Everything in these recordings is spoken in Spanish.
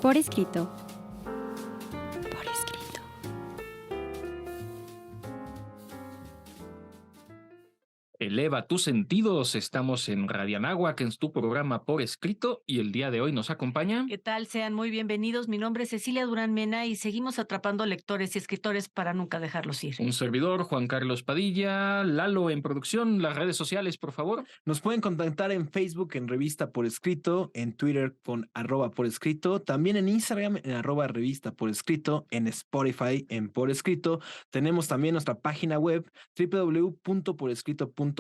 Por escrito. Por escrito. Eleva tus sentidos. Estamos en Radianáhuac, que es tu programa por escrito, y el día de hoy nos acompaña. ¿Qué tal? Sean muy bienvenidos. Mi nombre es Cecilia Durán Mena y seguimos atrapando lectores y escritores para nunca dejarlos ir. Un servidor, Juan Carlos Padilla, Lalo en producción, las redes sociales, por favor. Nos pueden contactar en Facebook en Revista por Escrito, en Twitter con @por escrito, también en Instagram en @revista por escrito, en Spotify en Por Escrito. Tenemos también nuestra página web www.porescrito.org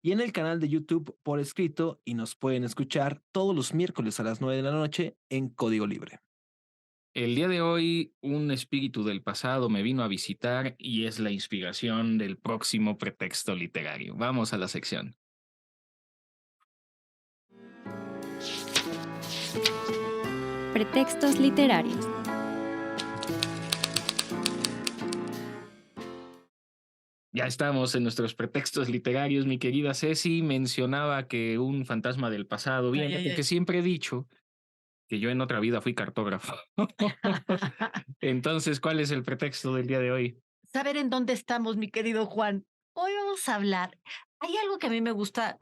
y en el canal de YouTube Por Escrito, y nos pueden escuchar todos los miércoles a las 9 de la noche en Código Libre. El día de hoy, un espíritu del pasado me vino a visitar y es la inspiración del próximo pretexto literario. Vamos a la sección. Pretextos literarios. Ya estamos en nuestros pretextos literarios. Mi querida Ceci mencionaba que un fantasma del pasado viene, Ay. porque siempre he dicho que yo en otra vida fui cartógrafo. Entonces, ¿cuál es el pretexto del día de hoy? Saber en dónde estamos, mi querido Juan. Hoy vamos a hablar. Hay algo que a mí me gusta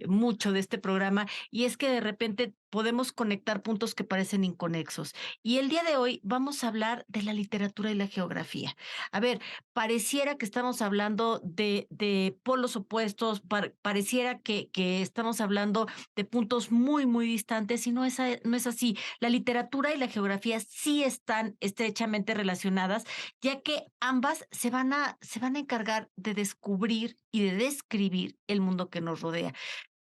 mucho de este programa y es que de repente podemos conectar puntos que parecen inconexos. Y el día de hoy vamos a hablar de la literatura y la geografía. A ver, pareciera que estamos hablando de polos opuestos, pareciera que estamos hablando de puntos muy, muy distantes y no es así. La literatura y la geografía sí están estrechamente relacionadas, ya que ambas se van a encargar de descubrir y de describir el mundo que nos rodea.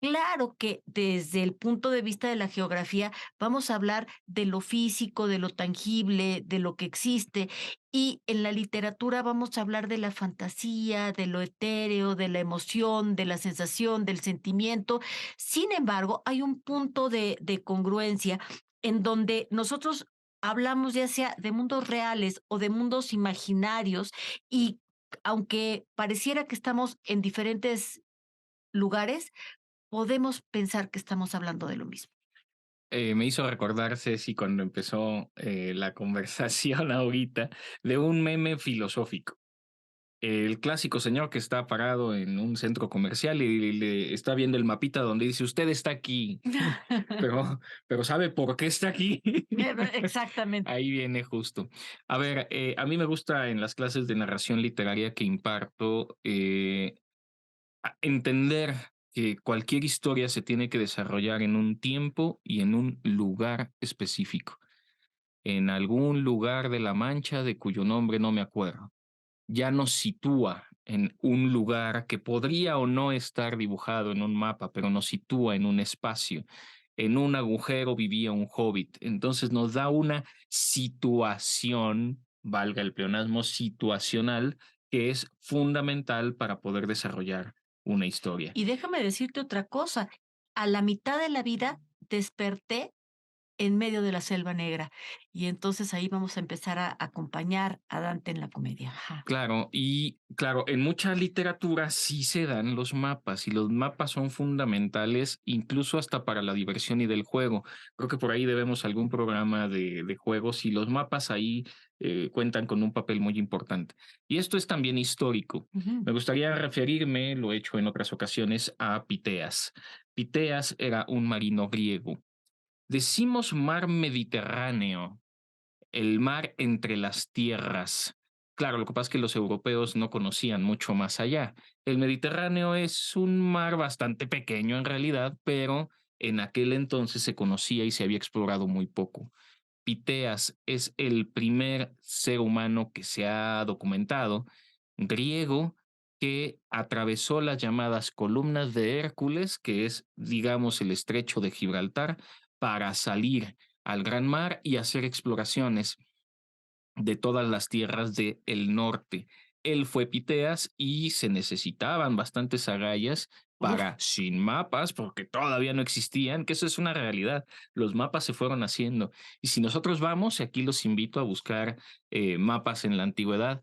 Claro que desde el punto de vista de la geografía vamos a hablar de lo físico, de lo tangible, de lo que existe, y en la literatura vamos a hablar de la fantasía, de lo etéreo, de la emoción, de la sensación, del sentimiento. Sin embargo, hay un punto de congruencia en donde nosotros hablamos ya sea de mundos reales o de mundos imaginarios, y aunque pareciera que estamos en diferentes lugares, podemos pensar que estamos hablando de lo mismo. Me hizo recordar, Ceci, cuando empezó la conversación ahorita, de un meme filosófico. El clásico señor que está parado en un centro comercial y le está viendo el mapita donde dice, usted está aquí, pero ¿sabe por qué está aquí? Exactamente. Ahí viene justo. A ver, a mí me gusta en las clases de narración literaria que imparto entender que cualquier historia se tiene que desarrollar en un tiempo y en un lugar específico, en algún lugar de la Mancha de cuyo nombre no me acuerdo. Ya nos sitúa en un lugar que podría o no estar dibujado en un mapa, pero nos sitúa en un espacio. En un agujero vivía un hobbit. Entonces nos da una situación, valga el pleonasmo, situacional, que es fundamental para poder desarrollar una historia. Y déjame decirte otra cosa, a la mitad de la vida desperté en medio de la selva negra, y entonces ahí vamos a empezar a acompañar a Dante en la comedia. Ajá. Claro, y claro, en mucha literatura sí se dan los mapas y los mapas son fundamentales incluso hasta para la diversión y del juego. Creo que por ahí debemos algún programa de juegos y los mapas ahí cuentan con un papel muy importante. Y esto es también histórico. Ujú. Me gustaría referirme, lo he hecho en otras ocasiones, a Piteas. Piteas era un marino griego. Decimos mar Mediterráneo, el mar entre las tierras. Claro, lo que pasa es que los europeos no conocían mucho más allá. El Mediterráneo es un mar bastante pequeño en realidad, pero en aquel entonces se conocía y se había explorado muy poco. Piteas es el primer ser humano que se ha documentado, griego, que atravesó las llamadas columnas de Hércules, que es, digamos, el estrecho de Gibraltar, para salir al gran mar y hacer exploraciones de todas las tierras del norte. Él fue Piteas y se necesitaban bastantes agallas Uf. para, sin mapas, porque todavía no existían, que eso es una realidad. Los mapas se fueron haciendo. Y si nosotros vamos, y aquí los invito a buscar mapas en la antigüedad,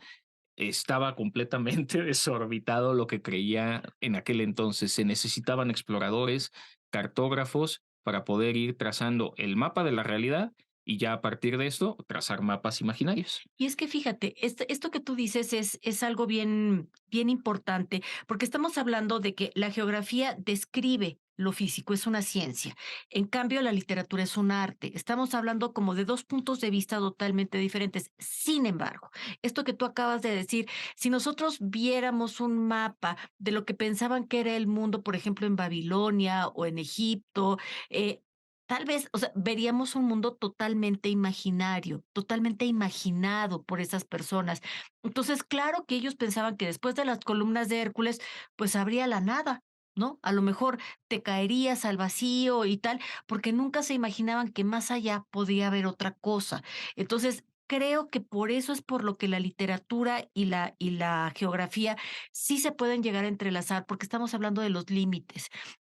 estaba completamente desorbitado lo que creía en aquel entonces. Se necesitaban exploradores, cartógrafos, para poder ir trazando el mapa de la realidad y ya a partir de esto trazar mapas imaginarios. Y es que fíjate, esto que tú dices es algo bien, bien importante, porque estamos hablando de que la geografía describe lo físico, es una ciencia. En cambio, la literatura es un arte. Estamos hablando como de dos puntos de vista totalmente diferentes. Sin embargo, esto que tú acabas de decir, si nosotros viéramos un mapa de lo que pensaban que era el mundo, por ejemplo, en Babilonia o en Egipto, eh, tal vez, o sea, veríamos un mundo totalmente imaginario, totalmente imaginado por esas personas. Entonces, claro que ellos pensaban que después de las columnas de Hércules, pues habría la nada, ¿no? A lo mejor te caerías al vacío y tal, porque nunca se imaginaban que más allá podía haber otra cosa. Entonces, creo que por eso es por lo que la literatura y la geografía sí se pueden llegar a entrelazar, porque estamos hablando de los límites.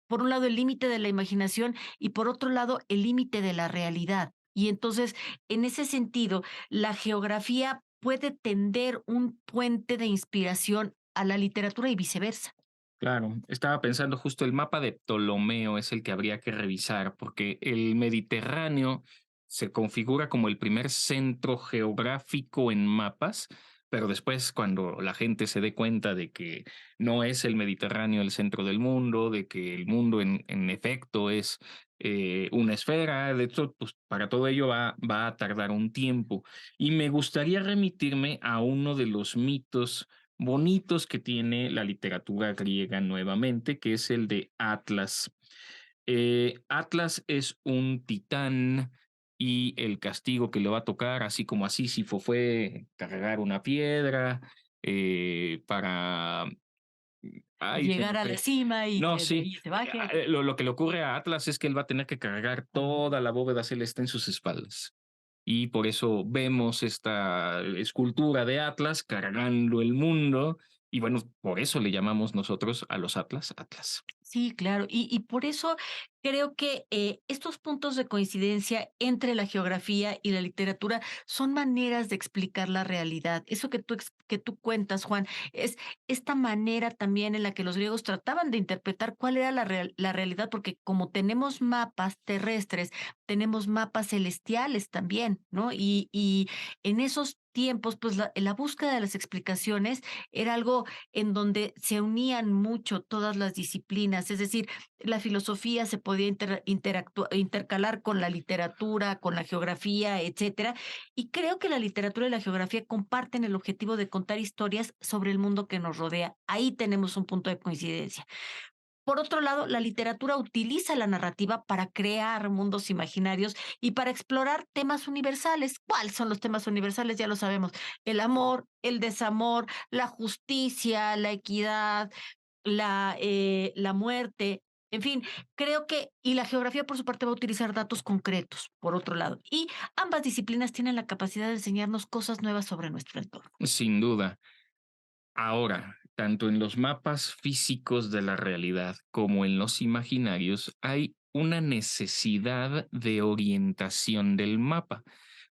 Por un lado, el límite de la imaginación y por otro lado, el límite de la realidad. Y entonces, en ese sentido, la geografía puede tender un puente de inspiración a la literatura y viceversa. Claro, estaba pensando justo el mapa de Ptolomeo es el que habría que revisar, porque el Mediterráneo se configura como el primer centro geográfico en mapas, pero después cuando la gente se dé cuenta de que no es el Mediterráneo el centro del mundo, de que el mundo en efecto es una esfera, de hecho, pues para todo ello va a tardar un tiempo. Y me gustaría remitirme a uno de los mitos bonitos que tiene la literatura griega nuevamente, que es el de Atlas. Atlas es un titán y el castigo que le va a tocar, así como a Sísifo fue cargar una piedra para... Ay, se Llegar me a la fue. cima y No, que de sí. ahí se baje. Lo que le ocurre a Atlas es que él va a tener que cargar toda la bóveda celeste en sus espaldas. Y por eso vemos esta escultura de Atlas cargando el mundo. Y bueno, por eso le llamamos nosotros a los Atlas Atlas. Sí, claro. Y por eso creo que estos puntos de coincidencia entre la geografía y la literatura son maneras de explicar la realidad. Eso que tú cuentas, Juan, es esta manera también en la que los griegos trataban de interpretar cuál era la realidad, porque como tenemos mapas terrestres, tenemos mapas celestiales también, ¿no? Y en esos tiempos, pues la búsqueda de las explicaciones era algo en donde se unían mucho todas las disciplinas, es decir, la filosofía se podía intercalar con la literatura, con la geografía, etcétera. Y creo que la literatura y la geografía comparten el objetivo de contar historias sobre el mundo que nos rodea. Ahí tenemos un punto de coincidencia. Por otro lado, la literatura utiliza la narrativa para crear mundos imaginarios y para explorar temas universales. ¿Cuáles son los temas universales? Ya lo sabemos. El amor, el desamor, la justicia, la equidad, la muerte. En fin, creo que, y la geografía por su parte va a utilizar datos concretos, por otro lado. Y ambas disciplinas tienen la capacidad de enseñarnos cosas nuevas sobre nuestro entorno. Sin duda. Ahora, tanto en los mapas físicos de la realidad como en los imaginarios, hay una necesidad de orientación del mapa.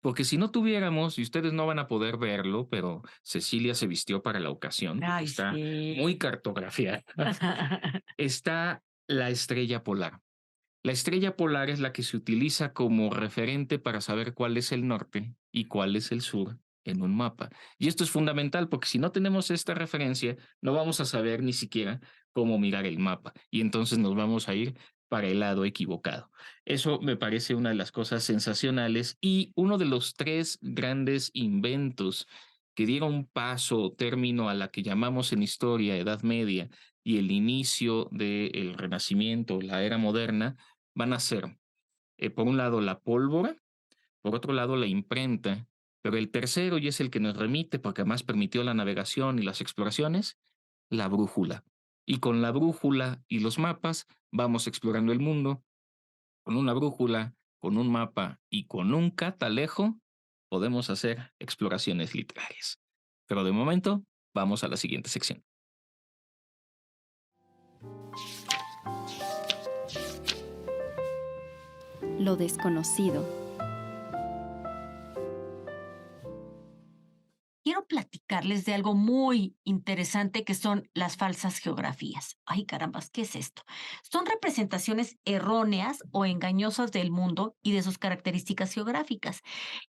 Porque si no tuviéramos, y ustedes no van a poder verlo, pero Cecilia se vistió para la ocasión, porque Ay, está sí. muy cartografiada, está la estrella polar. La estrella polar es la que se utiliza como referente para saber cuál es el norte y cuál es el sur en un mapa. Y esto es fundamental porque si no tenemos esta referencia, no vamos a saber ni siquiera cómo mirar el mapa y entonces nos vamos a ir para el lado equivocado. Eso me parece una de las cosas sensacionales y uno de los tres grandes inventos que dieron paso o término a la que llamamos en historia Edad Media y el inicio del Renacimiento, la era moderna, van a ser, por un lado, la pólvora, por otro lado, la imprenta, pero el tercero, y es el que nos remite, porque además permitió la navegación y las exploraciones, la brújula. Y con la brújula y los mapas vamos explorando el mundo. Con una brújula, con un mapa y con un catalejo podemos hacer exploraciones literarias. Pero de momento, vamos a la siguiente sección. Lo desconocido. Quiero platicarles de algo muy interesante que son las falsas geografías. Ay, carambas, ¿qué es esto? Son representaciones erróneas o engañosas del mundo y de sus características geográficas.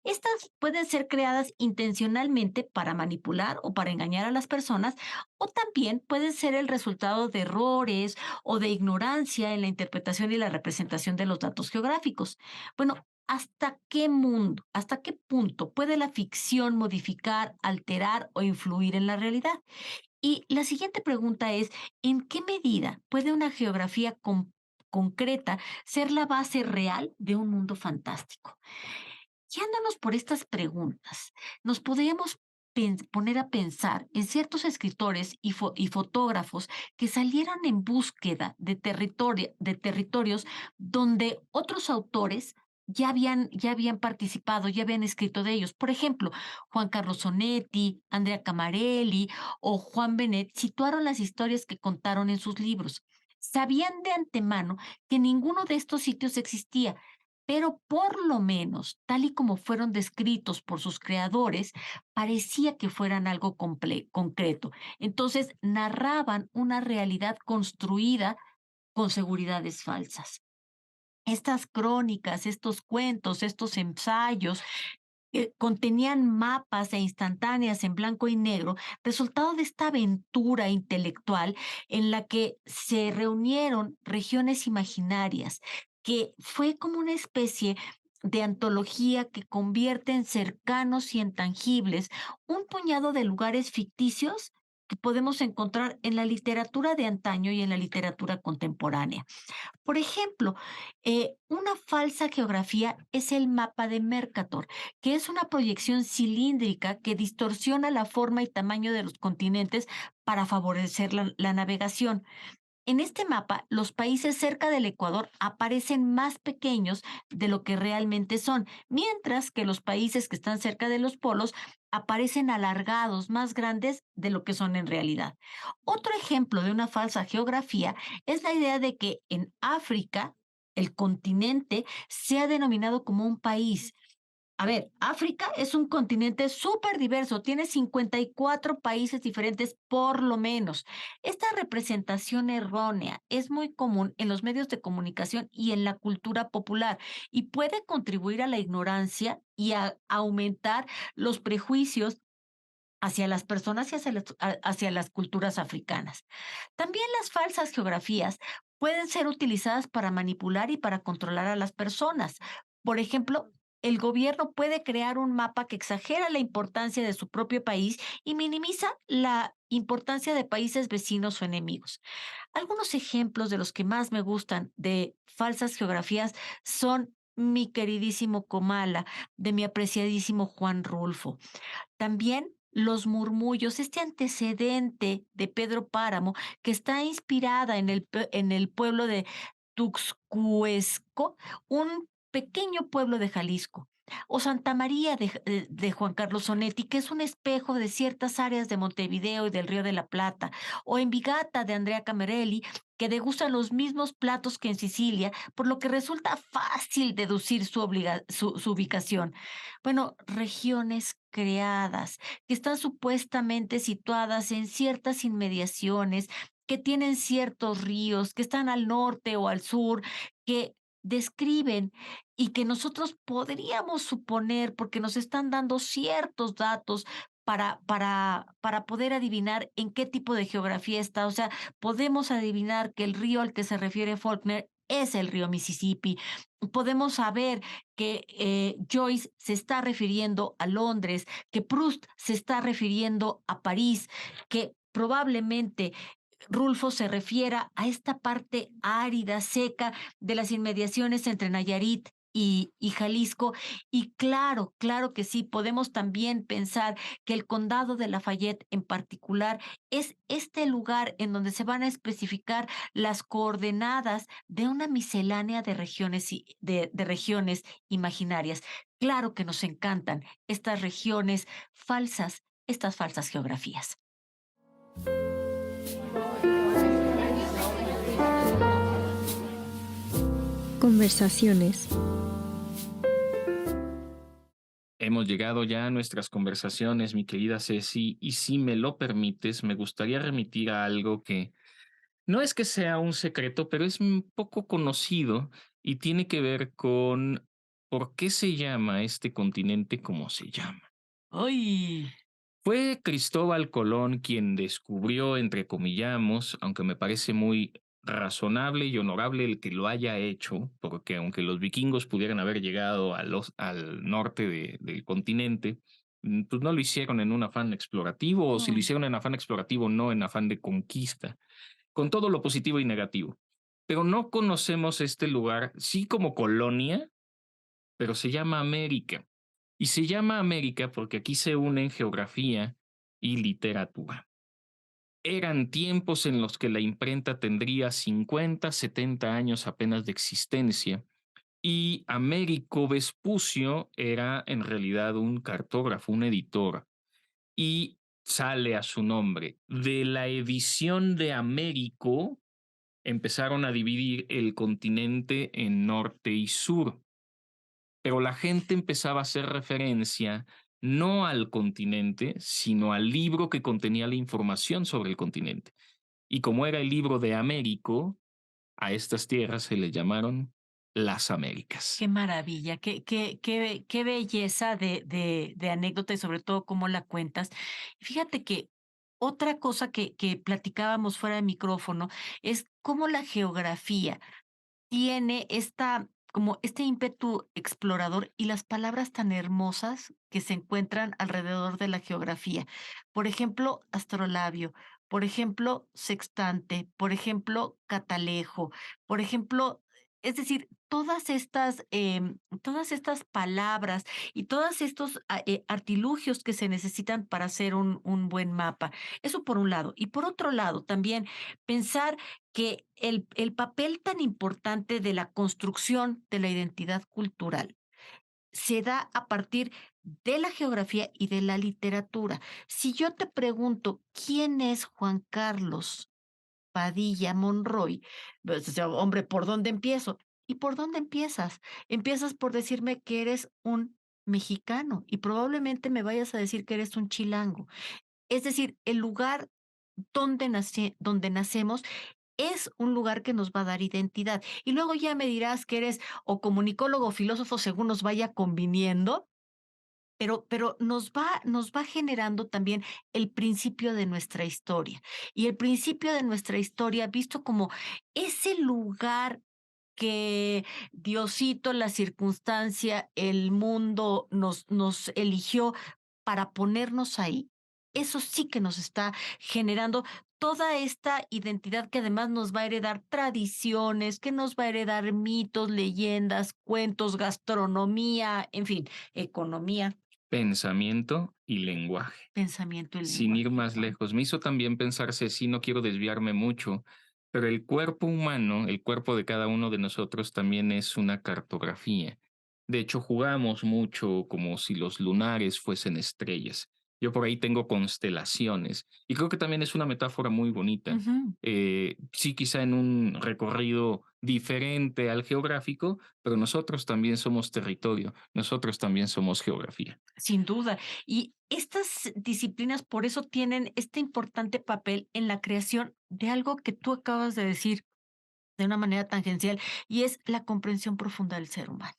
Estas pueden ser creadas intencionalmente para manipular o para engañar a las personas, o también pueden ser el resultado de errores o de ignorancia en la interpretación y la representación de los datos geográficos. Bueno, hasta qué punto puede la ficción modificar, alterar o influir en la realidad? Y la siguiente pregunta es, ¿en qué medida puede una geografía concreta ser la base real de un mundo fantástico? Guiándonos por estas preguntas, nos podríamos poner a pensar en ciertos escritores y fotógrafos que salieron en búsqueda de territorios donde otros autores ya habían participado, ya habían escrito de ellos. Por ejemplo, Juan Carlos Sonetti, Andrea Camarelli o Juan Benet situaron las historias que contaron en sus libros. Sabían de antemano que ninguno de estos sitios existía, pero por lo menos, tal y como fueron descritos por sus creadores, parecía que fueran algo concreto. Entonces, narraban una realidad construida con seguridades falsas. Estas crónicas, estos cuentos, estos ensayos contenían mapas e instantáneas en blanco y negro, resultado de esta aventura intelectual en la que se reunieron regiones imaginarias, que fue como una especie de antología que convierte en cercanos y en tangibles un puñado de lugares ficticios que podemos encontrar en la literatura de antaño y en la literatura contemporánea. Por ejemplo, una falsa geografía es el mapa de Mercator, que es una proyección cilíndrica que distorsiona la forma y tamaño de los continentes para favorecer la navegación. En este mapa, los países cerca del Ecuador aparecen más pequeños de lo que realmente son, mientras que los países que están cerca de los polos aparecen alargados, más grandes de lo que son en realidad. Otro ejemplo de una falsa geografía es la idea de que en África, el continente sea denominado como un país. A ver, África es un continente súper diverso, tiene 54 países diferentes por lo menos. Esta representación errónea es muy común en los medios de comunicación y en la cultura popular y puede contribuir a la ignorancia y a aumentar los prejuicios hacia las personas y hacia las culturas africanas. También las falsas geografías pueden ser utilizadas para manipular y para controlar a las personas. Por ejemplo, el gobierno puede crear un mapa que exagera la importancia de su propio país y minimiza la importancia de países vecinos o enemigos. Algunos ejemplos de los que más me gustan de falsas geografías son mi queridísimo Comala, de mi apreciadísimo Juan Rulfo. También los murmullos, este antecedente de Pedro Páramo, que está inspirada en el pueblo de Tuxcuesco, un pequeño pueblo de Jalisco. O Santa María de Juan Carlos Sonetti, que es un espejo de ciertas áreas de Montevideo y del Río de la Plata. O Envigata de Andrea Camerelli, que degusta los mismos platos que en Sicilia, por lo que resulta fácil deducir su ubicación. Bueno, regiones creadas que están supuestamente situadas en ciertas inmediaciones, que tienen ciertos ríos, que están al norte o al sur, que describen y que nosotros podríamos suponer, porque nos están dando ciertos datos para poder adivinar en qué tipo de geografía está. O sea, podemos adivinar que el río al que se refiere Faulkner es el río Mississippi. Podemos saber que Joyce se está refiriendo a Londres, que Proust se está refiriendo a París, que probablemente Rulfo se refiera a esta parte árida, seca de las inmediaciones entre Nayarit y Jalisco. Y claro, claro que sí, podemos también pensar que el condado de Lafayette en particular es este lugar en donde se van a especificar las coordenadas de una miscelánea de regiones, de regiones imaginarias. Claro que nos encantan estas regiones falsas, estas falsas geografías. Conversaciones. Hemos llegado ya a nuestras conversaciones, mi querida Ceci, y si me lo permites, me gustaría remitir a algo que no es que sea un secreto, pero es un poco conocido y tiene que ver con por qué se llama este continente como se llama. ¡Ay! Fue Cristóbal Colón quien descubrió, entre comillamos, aunque me parece muy razonable y honorable el que lo haya hecho, porque aunque los vikingos pudieran haber llegado al norte del continente, pues no lo hicieron en un afán explorativo, o si lo No. hicieron en afán explorativo, no en afán de conquista, con todo lo positivo y negativo. Pero no conocemos este lugar, sí como colonia, pero se llama América. Y se llama América porque aquí se unen geografía y literatura. Eran tiempos en los que la imprenta tendría 50, 70 años apenas de existencia y Américo Vespucio era en realidad un cartógrafo, un editor, y sale a su nombre. De la edición de Américo empezaron a dividir el continente en norte y sur, pero la gente empezaba a hacer referencia no al continente, sino al libro que contenía la información sobre el continente. Y como era el libro de Américo, a estas tierras se les llamaron las Américas. Qué maravilla, qué belleza de anécdota y sobre todo cómo la cuentas. Fíjate que otra cosa que platicábamos fuera de micrófono es cómo la geografía tiene como este ímpetu explorador y las palabras tan hermosas que se encuentran alrededor de la geografía. Por ejemplo, astrolabio, por ejemplo, sextante, por ejemplo, catalejo, por ejemplo, es decir, todas estas palabras y todos estos artilugios que se necesitan para hacer un buen mapa. Eso por un lado. Y por otro lado, también pensar que el papel tan importante de la construcción de la identidad cultural se da a partir de la geografía y de la literatura. Si yo te pregunto, ¿quién es Juan Carlos Padilla Monroy? Pues, o sea, hombre, ¿por dónde empiezo? ¿Y por dónde empiezas? Empiezas por decirme que eres un mexicano y probablemente me vayas a decir que eres un chilango. Es decir, el lugar donde nacemos es un lugar que nos va a dar identidad. Y luego ya me dirás que eres o comunicólogo o filósofo según nos vaya conviniendo, pero nos va generando también el principio de nuestra historia. Y el principio de nuestra historia visto como ese lugar que Diosito, la circunstancia, el mundo nos eligió para ponernos ahí. Eso sí que nos está generando toda esta identidad que además nos va a heredar tradiciones, que nos va a heredar mitos, leyendas, cuentos, gastronomía, en fin, economía, Pensamiento y lenguaje. pensamiento y Sin ir lenguaje. más Juan. lejos, me hizo también pensarse, sí, no quiero desviarme mucho, pero el cuerpo humano, el cuerpo de cada uno de nosotros también es una cartografía. De hecho, jugamos mucho como si los lunares fuesen estrellas. Yo por ahí tengo constelaciones y creo que también es una metáfora muy bonita. Ujú. Sí, quizá en un recorrido diferente al geográfico, pero nosotros también somos territorio, nosotros también somos geografía. Sin duda. Y estas disciplinas por eso tienen este importante papel en la creación de algo que tú acabas de decir de una manera tangencial, y es la comprensión profunda del ser humano.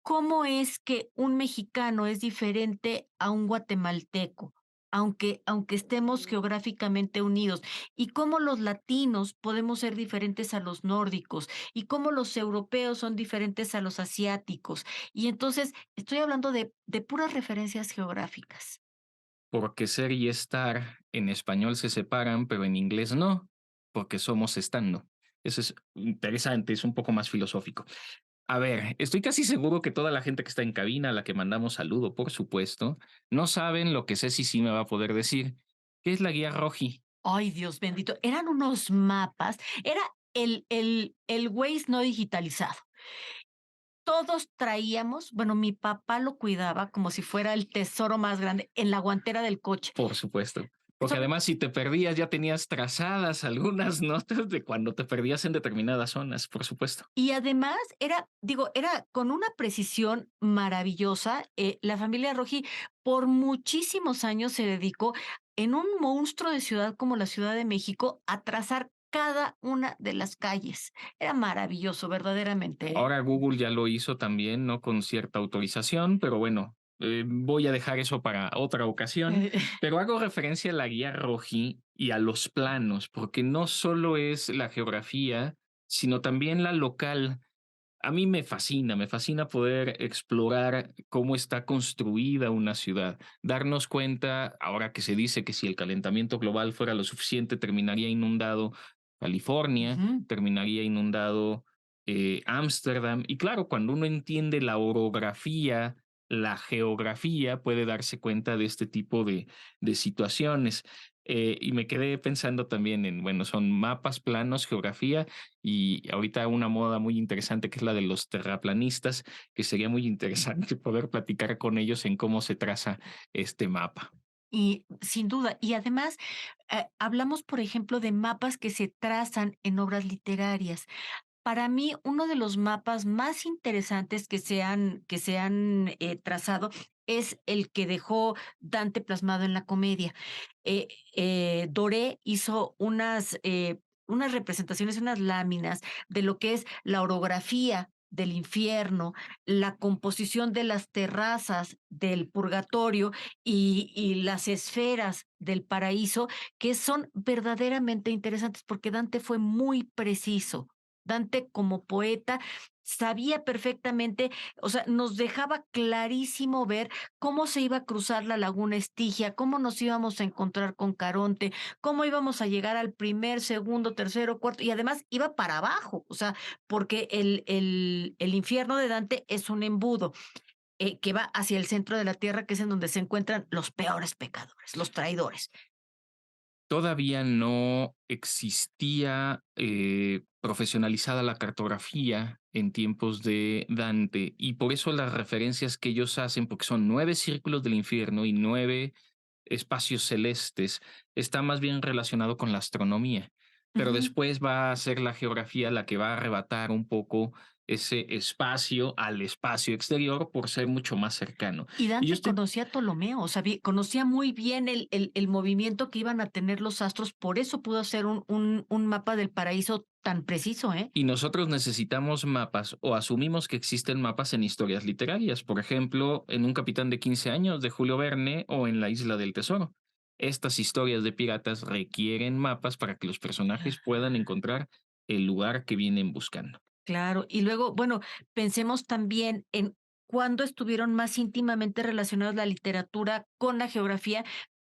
¿Cómo es que un mexicano es diferente a un guatemalteco, aunque estemos geográficamente unidos? ¿Y cómo los latinos podemos ser diferentes a los nórdicos? ¿Y cómo los europeos son diferentes a los asiáticos? Y entonces estoy hablando de puras referencias geográficas. Porque ser y estar en español se separan, pero en inglés no, porque somos estando. Eso es interesante, es un poco más filosófico. A ver, estoy casi seguro que toda la gente que está en cabina, a la que mandamos saludo, por supuesto, no saben lo que Ceci sí me va a poder decir. ¿Qué es la guía Roji? Ay, Dios bendito, eran unos mapas, era el Waze no digitalizado. Todos traíamos, bueno, mi papá lo cuidaba como si fuera el tesoro más grande en la guantera del coche. Por supuesto. Porque Eso- además si te perdías ya tenías trazadas algunas notas de cuando te perdías en determinadas zonas, por supuesto. Y además era con una precisión maravillosa. La familia Roji por muchísimos años se dedicó en un monstruo de ciudad como la Ciudad de México a trazar cada una de las calles. Era maravilloso, verdaderamente. Ahora Google ya lo hizo también, ¿no? Con cierta autorización, pero bueno, voy a dejar eso para otra ocasión. Pero hago referencia a la guía Roji y a los planos, porque no solo es la geografía, sino también la local. A mí me fascina poder explorar cómo está construida una ciudad, darnos cuenta, ahora que se dice que si el calentamiento global fuera lo suficiente, terminaría inundado California, Ujú. terminaría inundado Ámsterdam. Y claro, cuando uno entiende la orografía, la geografía, puede darse cuenta de este tipo de situaciones. Y me quedé pensando también en, bueno, son mapas, planos, geografía y ahorita una moda muy interesante que es la de los terraplanistas, que sería muy interesante poder platicar con ellos en cómo se traza este mapa. Y sin duda, y además hablamos, por ejemplo, de mapas que se trazan en obras literarias. Para mí, uno de los mapas más interesantes que se han trazado es el que dejó Dante plasmado en la comedia. Doré hizo unas representaciones, unas láminas de lo que es la orografía del infierno, la composición de las terrazas del purgatorio y las esferas del paraíso, que son verdaderamente interesantes porque Dante fue muy preciso. Dante como poeta sabía perfectamente, o sea, nos dejaba clarísimo ver cómo se iba a cruzar la laguna Estigia, cómo nos íbamos a encontrar con Caronte, cómo íbamos a llegar al primer, segundo, tercero, cuarto, y además iba para abajo, o sea, porque el infierno de Dante es un embudo. Que va hacia el centro de la tierra, que es en donde se encuentran los peores pecadores, los traidores. Todavía no existía profesionalizada la cartografía en tiempos de Dante y por eso las referencias que ellos hacen, porque son 9 círculos del infierno y 9 espacios celestes, está más bien relacionado con la astronomía. Pero Ujú. después va a ser la geografía la que va a arrebatar un poco ese espacio al espacio exterior por ser mucho más cercano. Y Y yo Dante estoy conocía a Ptolomeo, o sea, conocía muy bien el movimiento que iban a tener los astros, por eso pudo hacer un mapa del paraíso tan preciso, ¿eh? Y nosotros necesitamos mapas o asumimos que existen mapas en historias literarias, por ejemplo, en Un capitán de 15 años de Julio Verne o en La isla del tesoro. Estas historias de piratas requieren mapas para que los personajes puedan encontrar el lugar que vienen buscando. Claro, y luego, bueno, pensemos también en cuándo estuvieron más íntimamente relacionados la literatura con la geografía.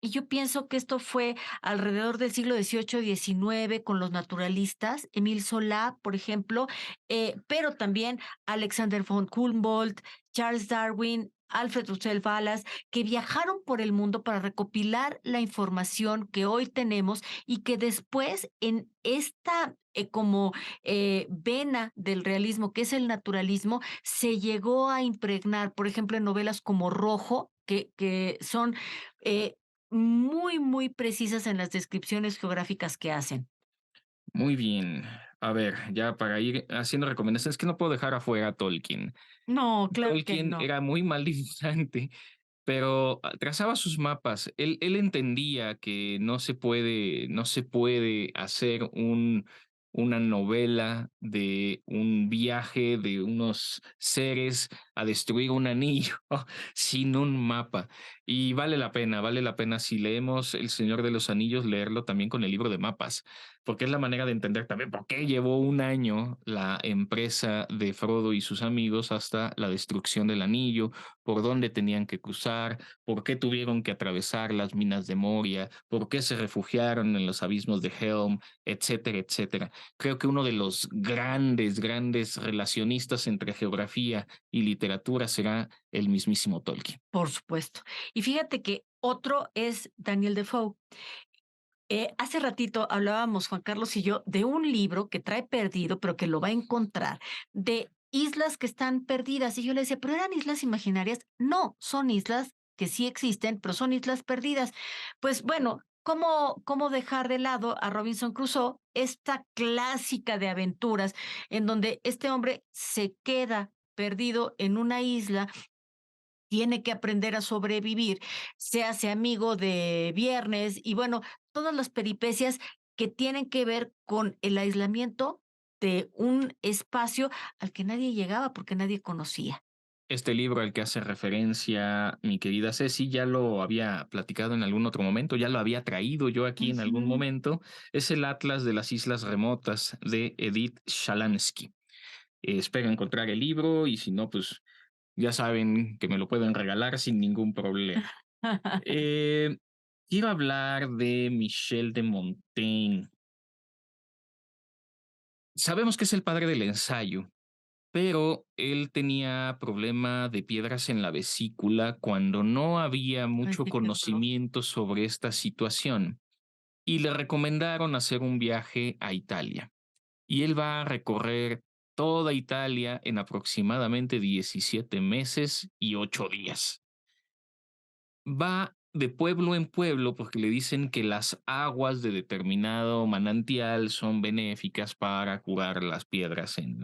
Y yo pienso que esto fue alrededor del siglo XVIII-XIX con los naturalistas, Émile Zola, por ejemplo, pero también Alexander von Humboldt, Charles Darwin, Alfred Russel Wallace, que viajaron por el mundo para recopilar la información que hoy tenemos y que después en esta como vena del realismo, que es el naturalismo, se llegó a impregnar, por ejemplo, en novelas como Rojo, que son eh, muy, muy precisas en las descripciones geográficas que hacen. Muy bien. A ver, ya para ir haciendo recomendaciones, que no puedo dejar afuera a Tolkien. No, claro que Tolkien no. era muy mal dibujante, pero trazaba sus mapas. Él entendía que no se puede hacer una novela de un viaje de unos seres a destruir un anillo sin un mapa. Y vale la pena si leemos El Señor de los Anillos, leerlo también con el libro de mapas, porque es la manera de entender también por qué llevó un año la empresa de Frodo y sus amigos hasta la destrucción del anillo, por dónde tenían que cruzar, por qué tuvieron que atravesar las minas de Moria, por qué se refugiaron en los abismos de Helm, etcétera, etcétera. Creo que uno de los grandes relacionistas entre geografía y literatura será el mismísimo Tolkien. Por supuesto. Y fíjate que otro es Daniel Defoe. Hace ratito hablábamos, Juan Carlos y yo, de un libro que trae perdido, pero que lo va a encontrar, de islas que están perdidas. Y yo le decía, ¿pero eran islas imaginarias? No, son islas que sí existen, pero son islas perdidas. Pues bueno, ¿Cómo dejar de lado a Robinson Crusoe, esta clásica de aventuras en donde este hombre se queda perdido en una isla, tiene que aprender a sobrevivir, se hace amigo de Viernes y bueno, todas las peripecias que tienen que ver con el aislamiento de un espacio al que nadie llegaba porque nadie conocía? Este libro al que hace referencia mi querida Ceci, ya lo había platicado en algún otro momento, ya lo había traído yo aquí en algún Ujú. momento. Es el Atlas de las Islas Remotas de Edith Shalansky. Espero encontrar el libro y si no, pues ya saben que me lo pueden regalar sin ningún problema. Eh, Quiero hablar de Michel de Montaigne. Sabemos que es el padre del ensayo, pero él tenía problema de piedras en la vesícula cuando no había Ay, mucho sí, qué horror. conocimiento sobre esta situación y le recomendaron hacer un viaje a Italia. Y él va a recorrer toda Italia en aproximadamente 17 meses y 8 días. Va de pueblo en pueblo porque le dicen que las aguas de determinado manantial son benéficas para curar las piedras en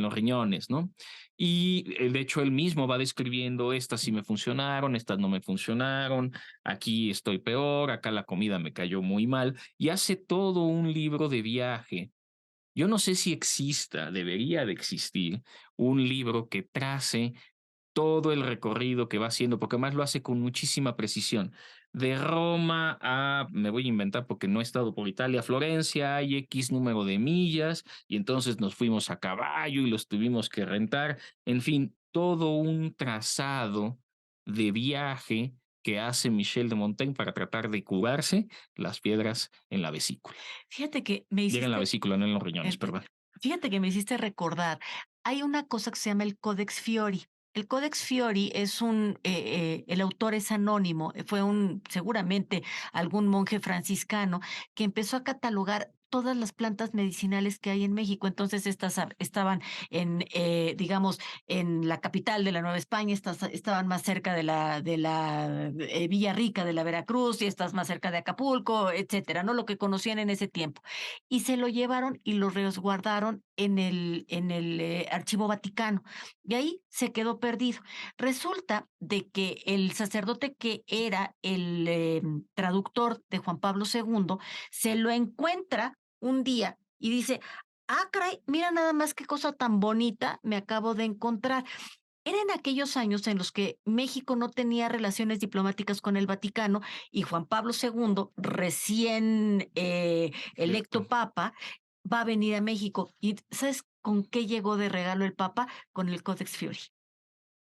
los riñones, ¿no? Y de hecho él mismo va describiendo estas sí me funcionaron, estas no me funcionaron, aquí estoy peor, acá la comida me cayó muy mal, y hace todo un libro de viaje. Yo no sé si exista, debería de existir, un libro que trace todo el recorrido que va haciendo, porque además lo hace con muchísima precisión. De Roma a, me voy a inventar porque no he estado por Italia, Florencia, hay X número de millas, y entonces nos fuimos a caballo y los tuvimos que rentar. En fin, todo un trazado de viaje que hace Michel de Montaigne para tratar de curarse las piedras en la vesícula. Fíjate que me Llega en la hiciste vesícula, no en los riñones, Ent perdón. fíjate que me hiciste recordar, hay una cosa que se llama el Codex Fiori. El Codex Fiori es el autor es anónimo, fue seguramente algún monje franciscano que empezó a catalogar todas las plantas medicinales que hay en México. Entonces, estas estaban digamos, en la capital de la Nueva España, estas estaban más cerca de la Villa Rica de la Veracruz, y estas más cerca de Acapulco, etcétera, ¿no? Lo que conocían en ese tiempo y se lo llevaron y lo resguardaron en el Archivo Vaticano. Y ahí se quedó perdido. Resulta de que el sacerdote que era el traductor de Juan Pablo II se lo encuentra un día y dice, ah, caray, mira nada más qué cosa tan bonita me acabo de encontrar. Era en aquellos años en los que México no tenía relaciones diplomáticas con el Vaticano y Juan Pablo II, recién electo Cierto. papa, va a venir a México. ¿Y sabes con qué llegó de regalo el papa? Con el Codex Fiori.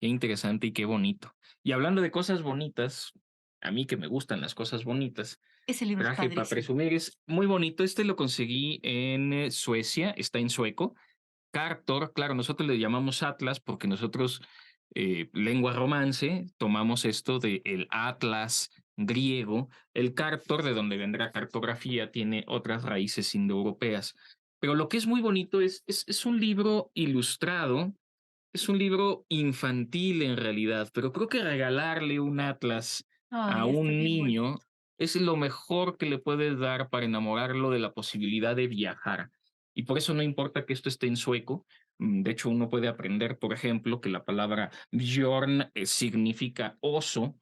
Qué interesante y qué bonito. Y hablando de cosas bonitas, a mí que me gustan las cosas bonitas, Ese libro es traje para padrísimo. presumir, es muy bonito. Este lo conseguí en Suecia, está en sueco. Cartor, claro, nosotros le llamamos Atlas porque nosotros, lengua romance, tomamos esto de el Atlas griego. El Cartor, de donde vendrá cartografía, tiene otras raíces indoeuropeas. Pero lo que es muy bonito es un libro ilustrado, es un libro infantil en realidad, pero creo que regalarle un atlas a Ay, está un bien bonito. niño es lo mejor que le puedes dar para enamorarlo de la posibilidad de viajar. Y por eso no importa que esto esté en sueco. De hecho, uno puede aprender, por ejemplo, que la palabra Bjorn significa oso.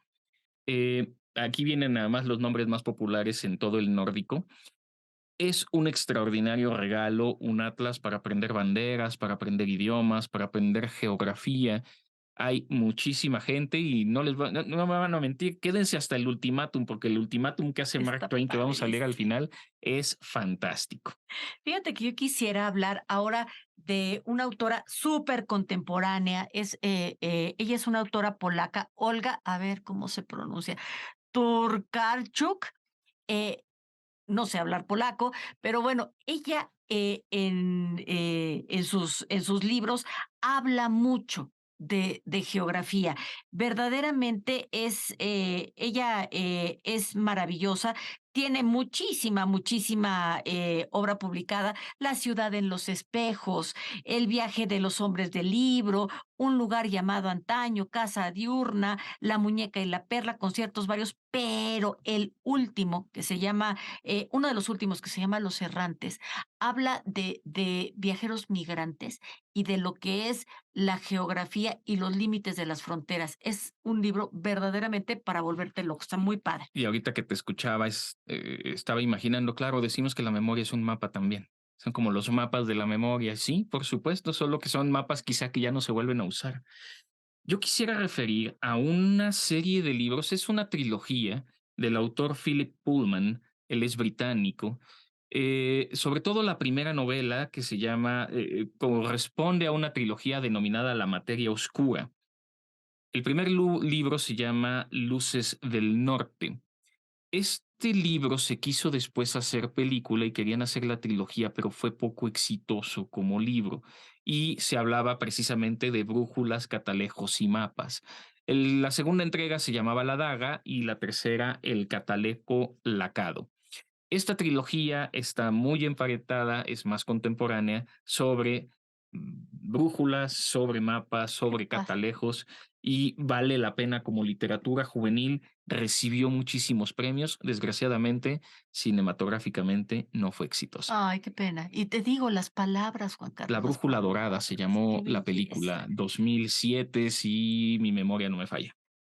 Aquí vienen nada más los nombres más populares en todo el nórdico. Es un extraordinario regalo, un atlas para aprender banderas, para aprender idiomas, para aprender geografía. Hay muchísima gente y no me van a mentir, quédense hasta el ultimátum, porque el ultimátum que hace Mark Está Twain, que vamos a leer al padrísimo. final, es fantástico. Fíjate que yo quisiera hablar ahora de una autora súper contemporánea. Ella es una autora polaca, Olga, a ver cómo se pronuncia, Turkarczuk. eh, no sé hablar polaco, pero bueno, ella en sus libros habla mucho de geografía. Verdaderamente ella es maravillosa. tiene muchísima obra publicada. La ciudad en los espejos, El viaje de los hombres del libro, Un lugar llamado antaño, Casa diurna, La muñeca y la perla, conciertos varios, pero el último que se llama, uno de los últimos que se llama Los errantes, habla de viajeros migrantes y de lo que es la geografía y los límites de las fronteras. Es un libro verdaderamente para volverte loco, está muy padre. Y ahorita que te escuchaba, estaba imaginando, claro, decimos que la memoria es un mapa también. Son como los mapas de la memoria, sí, por supuesto, solo que son mapas quizá que ya no se vuelven a usar. Yo quisiera referir a una serie de libros, es una trilogía del autor Philip Pullman, él es británico, sobre todo la primera novela que se llama, corresponde a una trilogía denominada La materia oscura. El primer libro se llama Luces del Norte. Este libro se quiso después hacer película y querían hacer la trilogía, pero fue poco exitoso como libro. Y se hablaba precisamente de brújulas, catalejos y mapas. La segunda entrega se llamaba La Daga y la tercera El Catalejo Lacado. Esta trilogía está muy emparentada, es más contemporánea, sobre brújulas, sobre mapas, sobre Padre. catalejos, y vale la pena como literatura juvenil. Recibió muchísimos premios. Desgraciadamente, cinematográficamente no fue exitosa. Ay, qué pena. Y te digo las palabras, Juan La Carlos, las Brújula Dorada se llamó qué la belleza. película, 2007, si mi memoria no me falla.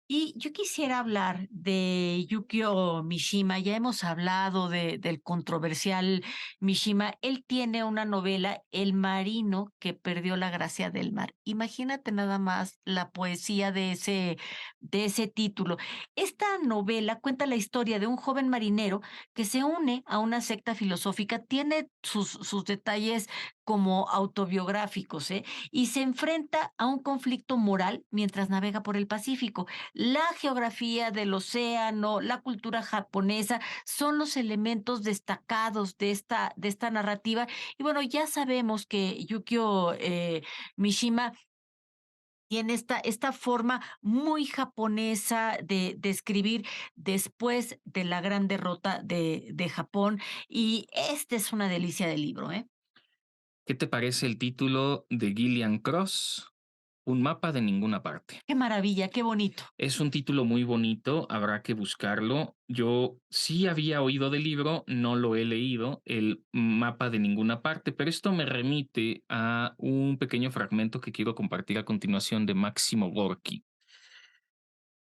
Y yo quisiera hablar de Yukio Mishima. Ya hemos hablado del controversial Mishima. Él tiene una novela, El marino que perdió la gracia del mar. Imagínate nada más la poesía de ese título. Esta novela cuenta la historia de un joven marinero que se une a una secta filosófica. Tiene sus detalles como autobiográficos, ¿eh? Y se enfrenta a un conflicto moral mientras navega por el Pacífico. La geografía del océano, la cultura japonesa, son los elementos destacados de esta narrativa. Y bueno, ya sabemos que Yukio Mishima tiene esta forma muy japonesa de escribir después de la gran derrota de Japón. Y este es una delicia de libro, ¿eh? ¿Qué te parece el título de Gillian Cross? Un mapa de ninguna parte. Qué maravilla, qué bonito. Es un título muy bonito, habrá que buscarlo. Yo sí había oído del libro, no lo he leído, El mapa de ninguna parte, pero esto me remite a un pequeño fragmento que quiero compartir a continuación de Máximo Gorki.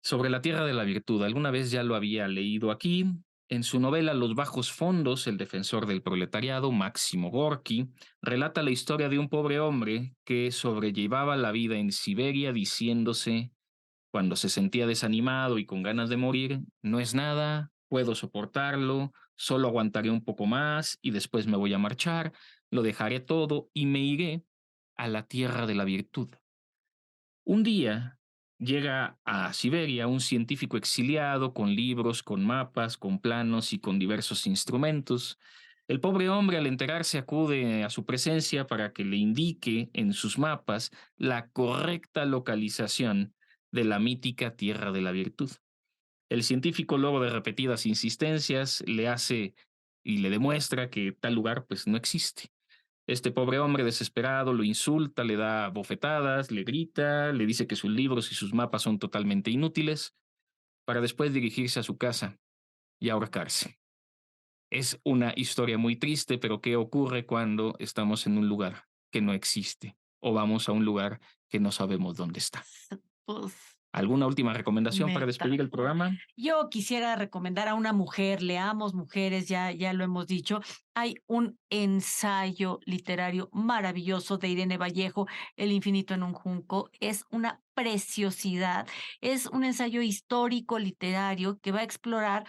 Sobre la Tierra de la Virtud, alguna vez ya lo había leído aquí. En su novela Los bajos fondos, el defensor del proletariado, Máximo Gorki, relata la historia de un pobre hombre que sobrellevaba la vida en Siberia diciéndose, cuando se sentía desanimado y con ganas de morir, no es nada, puedo soportarlo, solo aguantaré un poco más y después me voy a marchar, lo dejaré todo y me iré a la tierra de la virtud. Un día llega a Siberia un científico exiliado con libros, con mapas, con planos y con diversos instrumentos. El pobre hombre, al enterarse, acude a su presencia para que le indique en sus mapas la correcta localización de la mítica Tierra de la Virtud. El científico, luego de repetidas insistencias, le hace y le demuestra que tal lugar pues no existe. Este pobre hombre desesperado lo insulta, le da bofetadas, le grita, le dice que sus libros y sus mapas son totalmente inútiles, para después dirigirse a su casa y ahorcarse. Es una historia muy triste, pero ¿qué ocurre cuando estamos en un lugar que no existe o vamos a un lugar que no sabemos dónde está? Pues ¿Alguna última recomendación para meta. despedir el programa? Yo quisiera recomendar a una mujer, leamos mujeres, ya lo hemos dicho. Hay un ensayo literario maravilloso de Irene Vallejo, El infinito en un junco. Es una preciosidad. Es un ensayo histórico literario que va a explorar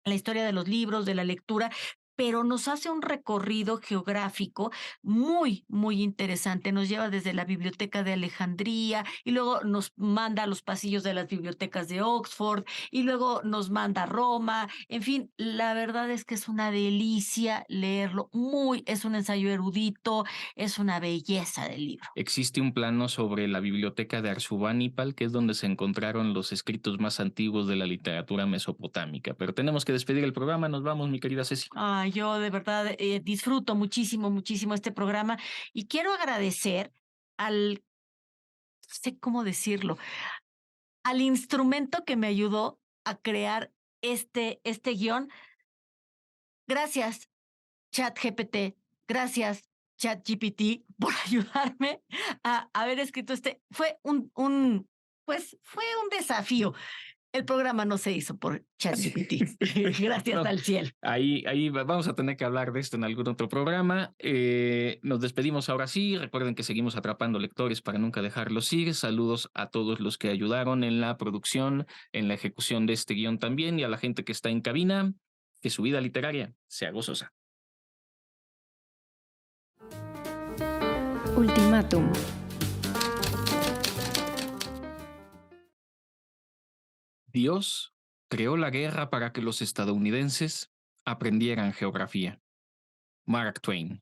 la historia de los libros, de la lectura, pero nos hace un recorrido geográfico muy, muy interesante. Nos lleva desde la Biblioteca de Alejandría y luego nos manda a los pasillos de las bibliotecas de Oxford y luego nos manda a Roma. En fin, la verdad es que es una delicia leerlo. Es un ensayo erudito, es una belleza del libro. Existe un plano sobre la biblioteca de Arsubanipal, que es donde se encontraron los escritos más antiguos de la literatura mesopotámica. Pero tenemos que despedir el programa. Nos vamos, mi querida Ceci. Yo de verdad disfruto muchísimo, muchísimo este programa y quiero agradecer no sé cómo decirlo, al instrumento que me ayudó a crear este guión. Gracias, ChatGPT. Gracias, ChatGPT, por ayudarme a haber escrito Fue fue un desafío. El programa no se hizo por ChatGPT. Gracias No, al cielo. ahí vamos a tener que hablar de esto en algún otro programa. Nos despedimos ahora sí. Recuerden que seguimos atrapando lectores para nunca dejarlos ir. Saludos a todos los que ayudaron en la producción, en la ejecución de este guión también y a la gente que está en cabina. Que su vida literaria sea gozosa. Ultimátum. Dios creó la guerra para que los estadounidenses aprendieran geografía. Mark Twain.